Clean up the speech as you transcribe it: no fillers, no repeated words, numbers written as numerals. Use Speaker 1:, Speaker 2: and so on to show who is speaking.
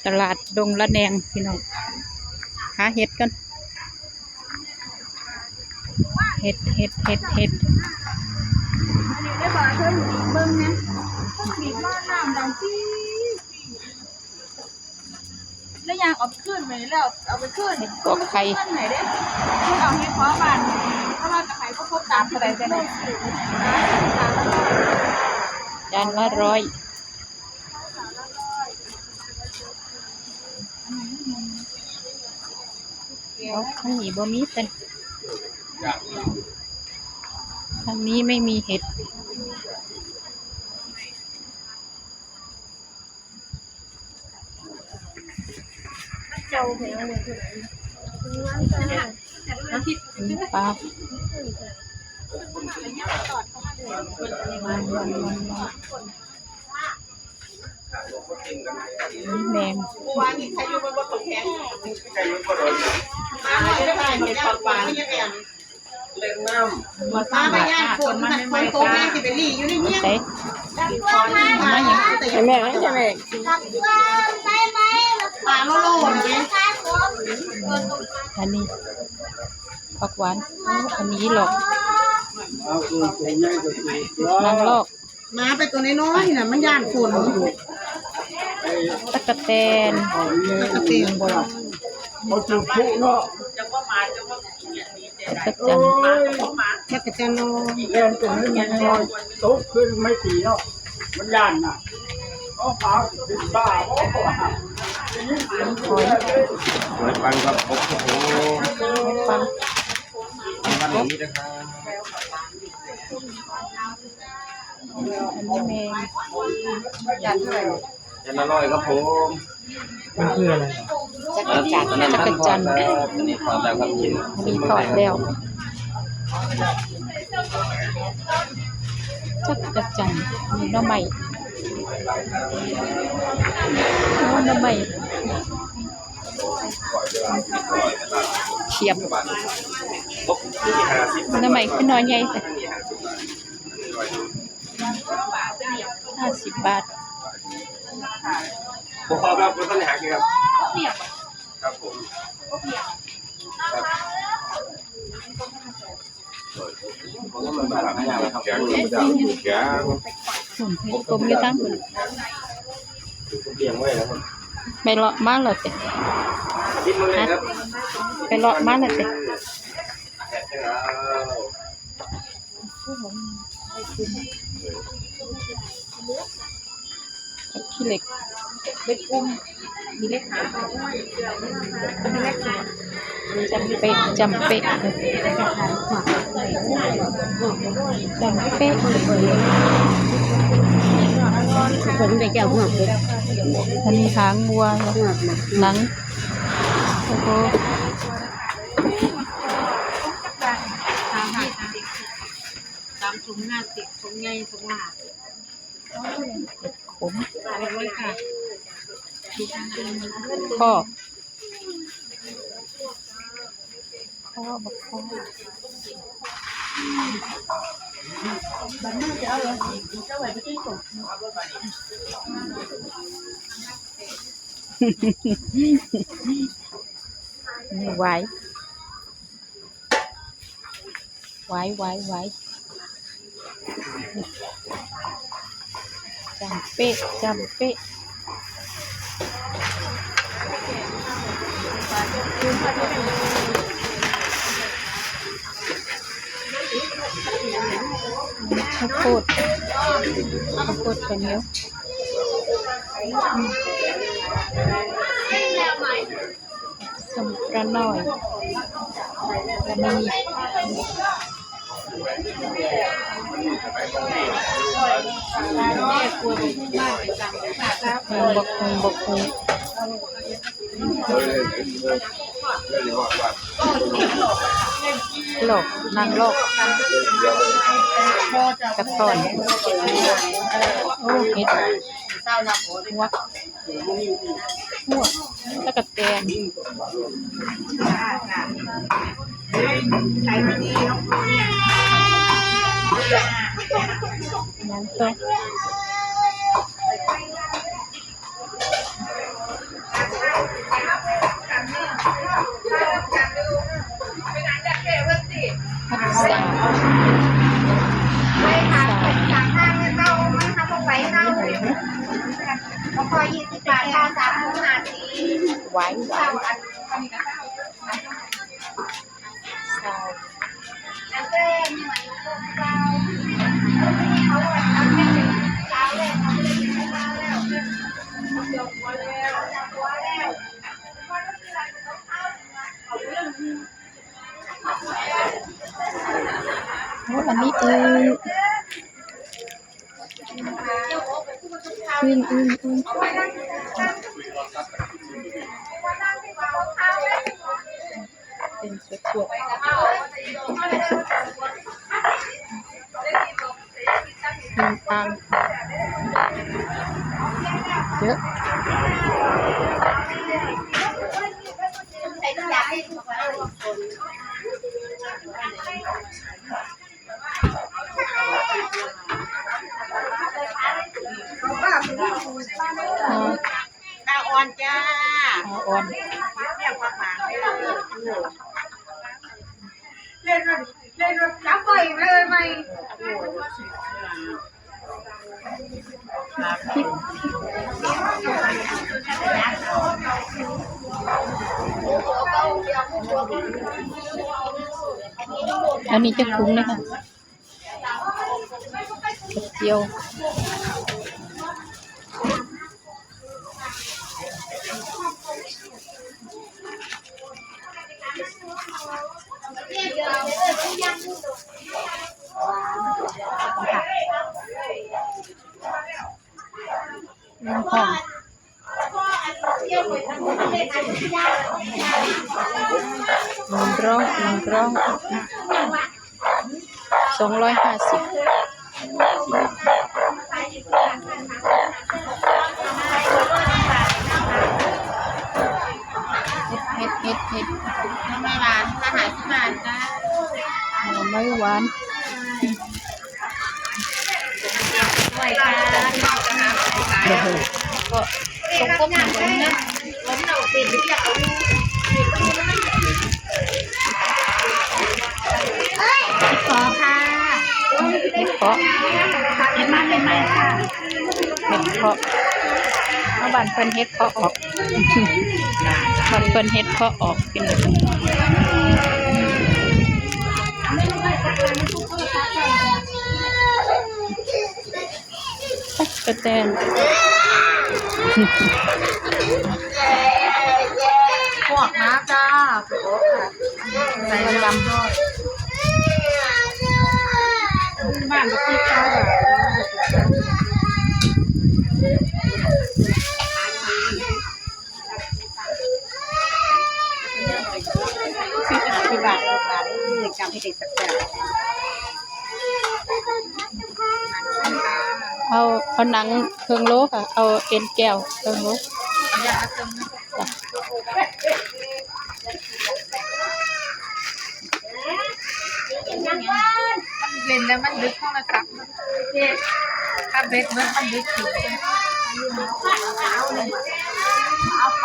Speaker 1: ตลาดดงละแนงพี่น้องหาเห็ดกันเห็ด
Speaker 2: ได้บอกเธอเบิ่งนะบีบรอดน้ำดังจี้แล้วยางเอาขึ้นไปแล้วเอาไปขึ้น
Speaker 1: เห็ดกอกไข่
Speaker 2: ขึ้นไหนเด้ขึ้นเอาให้พร้อมกันเพราะว่ากับไข่ก็ครบตามกระไดจะได้
Speaker 1: จานละ100เอาข้างนี้บ่มีเป็นทางนี้ไม่มีเห็ดมีปลาแมง
Speaker 2: วันนี้ใครอยู่บนบนตกแข็งใครอยู่บนรถมาไม่ได้เห็นปลาปลาเล่นน้ำมาไปย่างคนมันโตแม่ที่เป็นลี่อยู่ในเนี้ยมาอย่างแม่ใช่ไหมปลาโลโลเนี่ย
Speaker 1: อันนี้ผักหวานอันนี้หรอกนางลอก
Speaker 2: มาไปตัวน้อยๆน่ะมันย่านคน
Speaker 1: ตะกะแตน
Speaker 2: บ่ล่ะ
Speaker 3: เขาจุดพุเนาะ
Speaker 1: ตะจัน
Speaker 2: แค่กระจันโล
Speaker 3: เรียนตรงนี้มันน้อยโต๊ะขึ้นไม่ตีเนาะมันย่านน่ะก็พาติดบ้าโอ้โห
Speaker 1: หอย
Speaker 4: ปังครับโอ้โห
Speaker 1: ปัง
Speaker 4: วันนี้นะครับ
Speaker 1: อันนี้แมง
Speaker 4: ยันอร่อยครับผม
Speaker 3: มันคืออะไร
Speaker 1: จักรจันทร์
Speaker 4: อันนี้ขอแล้วครับกิน
Speaker 1: อันนี้ทอดแล้วจักรจันทร์มีหน่อไม้หน่อไม้เฉียบหน่อไม้ขึ้นน้อยใหญ่แต่50 บาท
Speaker 4: ผมขอครับเป็นต้นหากี่ครับครับผม
Speaker 1: กลมอยู่ตั้งคุณไปเลาะมาเลยเตะไปเลาะมาเลยเตะขี้เหล็ก
Speaker 2: เป็นกุ้งมีเล็กหามีเล็กหา
Speaker 1: จำเป๊ะจำเป๊ะ
Speaker 2: ผมได้เจ้าหัวเป็ด
Speaker 1: อันนี้หางวัวหนังโอ้โห
Speaker 2: ตามถุง50ถุงใหญ่ถุงหนา
Speaker 1: ขม
Speaker 2: อะไรไว้ค่ะ
Speaker 1: ข้อบักข้อ
Speaker 2: บันน่าจะเอาเลยเจ้าไหวไปที่ส่ง
Speaker 1: นี่ไว้จำเป๊ะข้าวโพดข้าวเหนียวสมกระน้อยกระนีบกฮงหลอกนางหลอกกระตอนโอ้เห็ดหัวตะกะแตนน้ำต้ม
Speaker 2: คอย20 บาทค่า3 มื้อ5 ที
Speaker 1: หวานหวานสาว
Speaker 2: แล้วก็มีหมายเลขเขาว่าทำให้เช้าเลยเขาไม่ได้กินข้าวแล้วจบหัวแล้ว
Speaker 1: โอ้อันนี้อึ่งเป็นสวดอึ่งอ่างเยอะ
Speaker 2: ใส่ยาให้ถูกไว้ตาอ่อนจ้า
Speaker 1: อ่อน
Speaker 2: เรียกว่าหมาไม่รู้เล่นรถจับไปเลยไหม
Speaker 1: อันนี้จะคุ้งเลยค่ะกระเจียว น้ำหอม100 250เฮ็ด
Speaker 2: ไม่หวานอาหารที่บ้านจ้า
Speaker 1: หน่อไม้หวาน
Speaker 2: ด้วยค่ะ
Speaker 1: เดี๋ยวก็ตกก้มหนังเลยนะ
Speaker 2: ล้มเราเป็นหรืออยากเอาขอค่ะ
Speaker 1: เห็ดเพาะ
Speaker 2: เป็นมาเป็นไหมค่ะ
Speaker 1: เห็ดเพาะเอาบ้านเพิ่นเฮ็ดเพาะออกบ้านเพิ่นเฮ็ดเพาะออกเป็นกระแตน
Speaker 2: พวกน้ำจ้าโอ้ค่ะใส่ลำด้วยบ้านก็คิดเขาแบบที่บ้านลูกหลานได้จำให้เด็กสักอย่าง
Speaker 1: เอาหนังเครื่องโลค่ะ เอาเอ็นแก้วเครื่องโลจ้ะ
Speaker 2: เล่นแล้วมันดึกโทรศัพท์ถ้าเบ็ดเบิดมันดึกถึงเอาไป